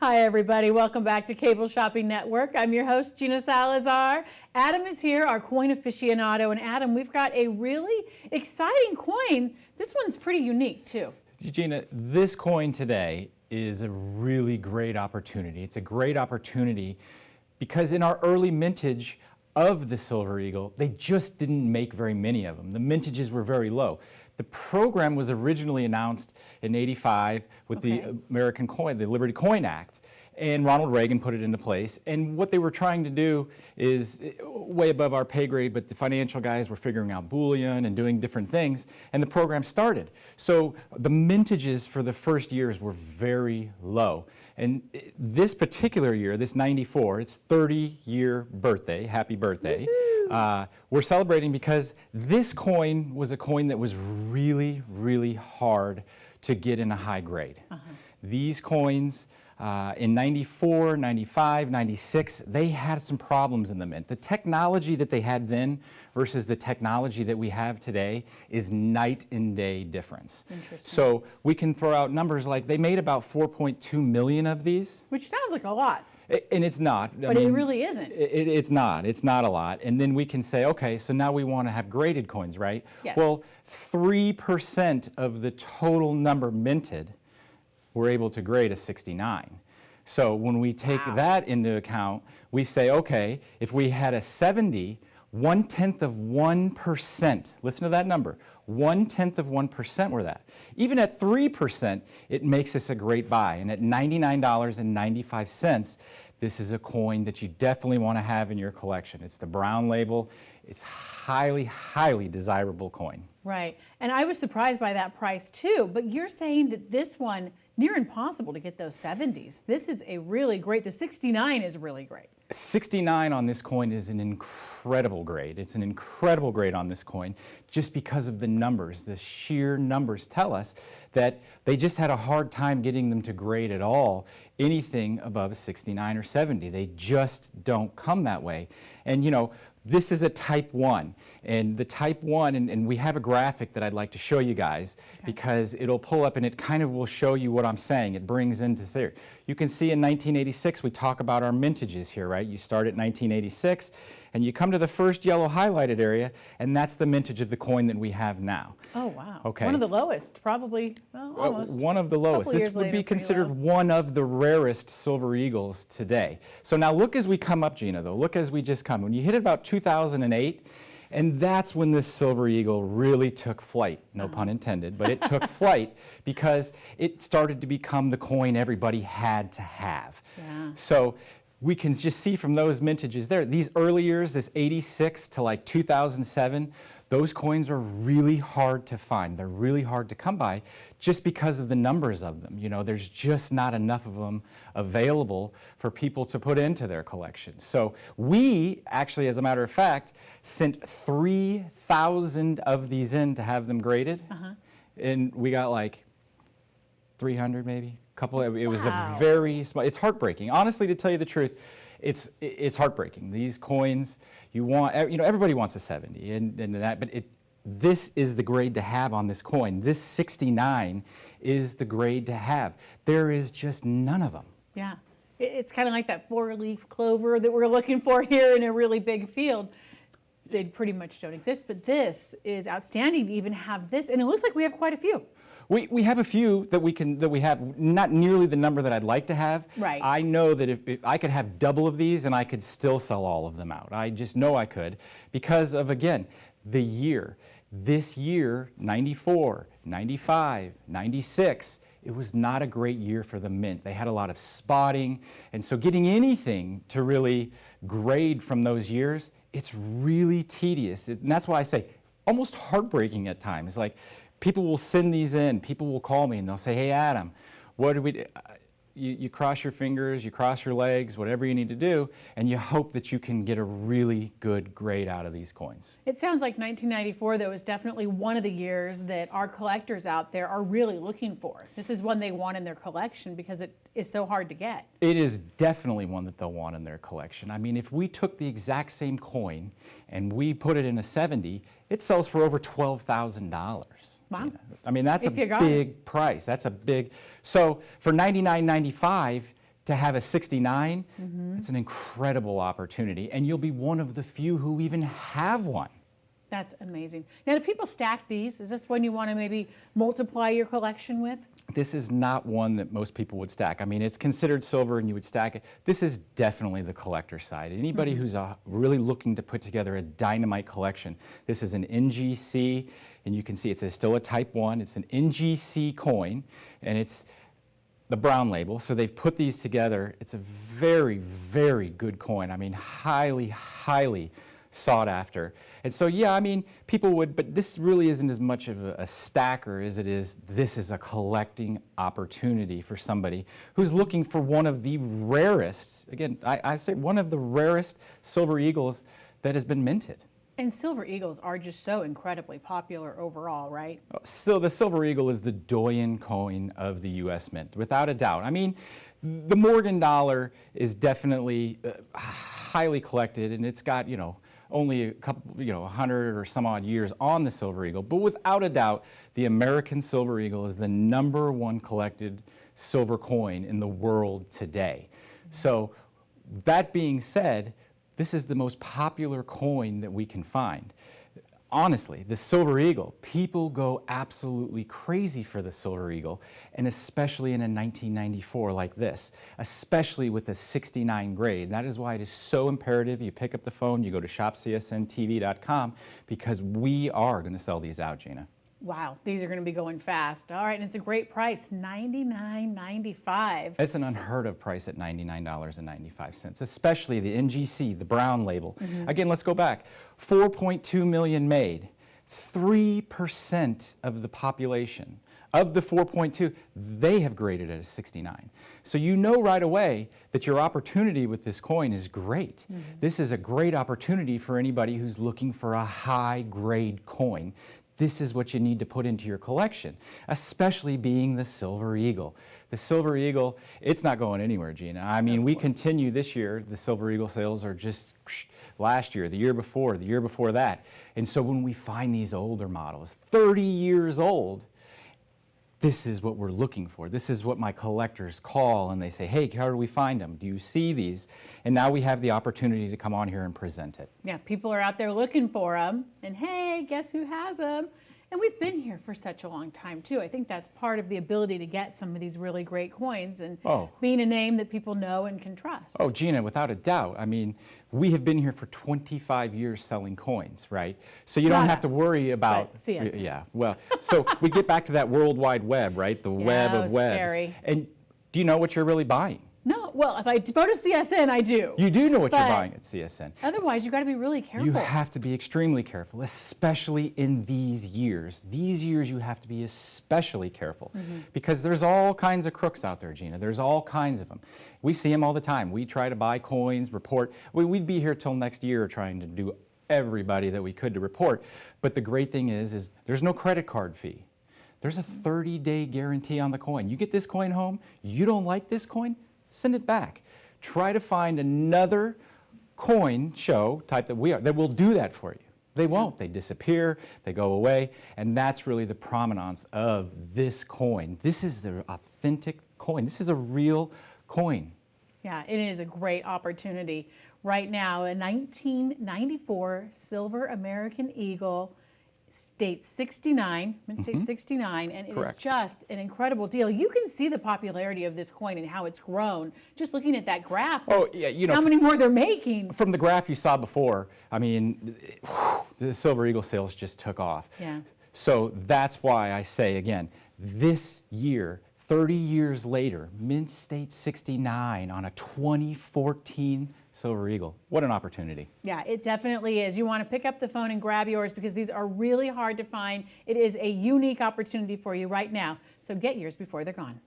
Hi everybody, welcome back to Cable Shopping Network. I'm your host, Gina Salazar. Adam is here, our coin aficionado. And Adam, we've got a really exciting coin. This one's pretty unique too. Gina, this coin today is a really great opportunity. It's a great opportunity because in our early mintage of the Silver Eagle, they just didn't make very many of them. The mintages were very low. The program was originally announced in '85 with the American Coin, the Liberty Coin Act, and Ronald Reagan put it into place. And what they were trying to do is way above our pay grade, but the financial guys were figuring out bullion and doing different things, and the program started. So the mintages for the first years were very low. And this particular year, this '94, it's 30-year birthday, happy birthday. We're celebrating because this coin was a coin that was really, really hard to get in a high grade. These coins in '94, '95, '96, they had some problems in the mint. The technology that they had then versus the technology that we have today is night and day difference. So we can throw out numbers like they made about 4.2 million of these. Which sounds like a lot. And it's not. But it really isn't. It's not. It's not a lot. And then we can say, okay, so now we want to have graded coins, right? Yes. Well, 3% of the total number minted were able to grade a 69. So when we take that into account, we say, okay, if we had a 70, 1/10 of 1%, listen to that number, 1/10 of 1% were that. Even at 3%, it makes us a great buy. And at $99.95, this is a coin that you definitely want to have in your collection. It's the brown label. It's highly, highly desirable coin. Right. And I was surprised by that price too, but you're saying that this one, near impossible to get those 70s. This is a really great, the 69 is really great. 69 on this coin is an incredible grade. It's an incredible grade on this coin just because of the numbers. The sheer numbers tell us that they just had a hard time getting them to grade at all anything above a 69 or 70. They just don't come that way. And you know, this is a type 1, and the type 1, and we have a graphic that I'd like to show you guys because it'll pull up and it kind of will show you what I'm saying. It brings into there. You can see in 1986 we talk about our mintages here, right? You start at 1986 and you come to the first yellow highlighted area, and that's the mintage of the coin that we have now. Oh wow. Okay. One of the lowest, probably, well, almost. One of the lowest. This would be considered one of the rarest Silver Eagles today. So now look as we come up, Gina, though. Look as we just come. When you hit about 2008, and that's when this Silver Eagle really took flight, no pun intended, but it took flight because it started to become the coin everybody had to have. So we can just see from those mintages there, these early years, this 86 to like 2007, those coins are really hard to find. They're really hard to come by just because of the numbers of them. You know, there's just not enough of them available for people to put into their collection. So we actually, as a matter of fact, sent 3,000 of these in to have them graded. And we got like 300 maybe, couple. It was a very small, it's heartbreaking. Honestly, to tell you the truth, it's heartbreaking. These coins, you know, everybody wants a 70 and that, but this is the grade to have on this coin. This 69 is the grade to have. There is just none of them. Yeah, it's kind of like that 4-leaf clover that we're looking for here in a really big field. They pretty much don't exist, but this is outstanding to even have this, and it looks like we have quite a few. We have a few that we have, not nearly the number that I'd like to have. Right. I know that if I could have double of these and I could still sell all of them out. I just know I could because of, again, the year. This year, 94, 95, 96, it was not a great year for the mint. They had a lot of spotting, and so getting anything to really grade from those years, it's really tedious. And that's why I say almost heartbreaking at times. Like, people will send these in, people will call me and they'll say, hey Adam, what do we do? You cross your fingers, you cross your legs, whatever you need to do, and you hope that you can get a really good grade out of these coins. It sounds like 1994, though, is definitely one of the years that our collectors out there are really looking for. This is one they want in their collection because it is so hard to get. It is definitely one that they'll want in their collection. I mean, if we took the exact same coin and we put it in a 70, it sells for over $12,000. Wow. I mean, that's a big price. That's a big, so for $99.95, to have a 69, it's an incredible opportunity, and you'll be one of the few who even have one. That's amazing. Now, do people stack these? Is this one you want to maybe multiply your collection with? This is not one that most people would stack. I mean, it's considered silver and you would stack it. This is definitely the collector side. Anybody who's really looking to put together a dynamite collection, this is an NGC, and you can see it's still a Type 1. It's an NGC coin, and it's the brown label. So they've put these together. It's a very, very good coin. I mean, highly, highly sought after. And so, yeah, I mean, people would, but this really isn't as much of a stacker as it is, this is a collecting opportunity for somebody who's looking for one of the rarest, again, I say one of the rarest silver eagles that has been minted. And silver eagles are just so incredibly popular overall, right? So the silver eagle is the doyen coin of the U.S. Mint, without a doubt. I mean, the Morgan dollar is definitely highly collected, and it's got, only a couple, 100 or some odd years on the silver eagle. But without a doubt, the American silver eagle is the #1 collected silver coin in the world today. So that being said, this is the most popular coin that we can find. Honestly, the silver eagle, people go absolutely crazy for the silver eagle, and especially in a 1994 like this, especially with a 69 grade. That is why it is so imperative you pick up the phone, you go to shopcsntv.com, because we are going to sell these out, Gina. Wow, these are going to be going fast. All right, and it's a great price, $99.95. It's an unheard of price at $99.95, especially the NGC, the brown label. Again, let's go back. 4.2 million made, 3% of the population. Of the 4.2, they have graded at a 69. So you know right away that your opportunity with this coin is great. This is a great opportunity for anybody who's looking for a high-grade coin. This is what you need to put into your collection, especially being the silver eagle. The silver eagle, it's not going anywhere, Gina. I mean, we continue this year. The silver eagle sales are just last year, the year before that. And so when we find these older models, 30 years old, this is what we're looking for. This is what my collectors call, and they say, hey, how do we find them? Do you see these? And now we have the opportunity to come on here and present it. Yeah, people are out there looking for them, and hey, guess who has them? And we've been here for such a long time, too. I think that's part of the ability to get some of these really great coins and being a name that people know and can trust. Oh, Gina, without a doubt. I mean, we have been here for 25 years selling coins, right? So you don't have to worry about... CSN. Yeah, well, so we get back to that World Wide Web, right? The web of webs. Scary. And do you know what you're really buying? No, well, if I go to CSN, I do. You do know what you're buying at CSN. Otherwise, you've got to be really careful. You have to be extremely careful, especially in these years. These years, you have to be especially careful because there's all kinds of crooks out there, Gina. There's all kinds of them. We see them all the time. We try to buy coins, report. We'd be here till next year trying to do everybody that we could to report. But the great thing is there's no credit card fee. There's a 30-day guarantee on the coin. You get this coin home, you don't like this coin, send it back. Try to find another coin show type that will do that for you. They won't. They disappear, they go away, and that's really the provenance of this coin. This is the authentic coin. This is a real coin. Yeah, it is a great opportunity. Right now, a 1994 silver American Eagle, State 69, Mint State 69, and it is just an incredible deal. You can see the popularity of this coin and how it's grown just looking at that graph. Oh, yeah, you know, how many more they're making. From the graph you saw before, I mean, the silver eagle sales just took off. Yeah. So that's why I say again, this year, 30 years later, Mint State 69 on a 2014 silver eagle. What an opportunity. Yeah, it definitely is. You want to pick up the phone and grab yours because these are really hard to find. It is a unique opportunity for you right now. So get yours before they're gone.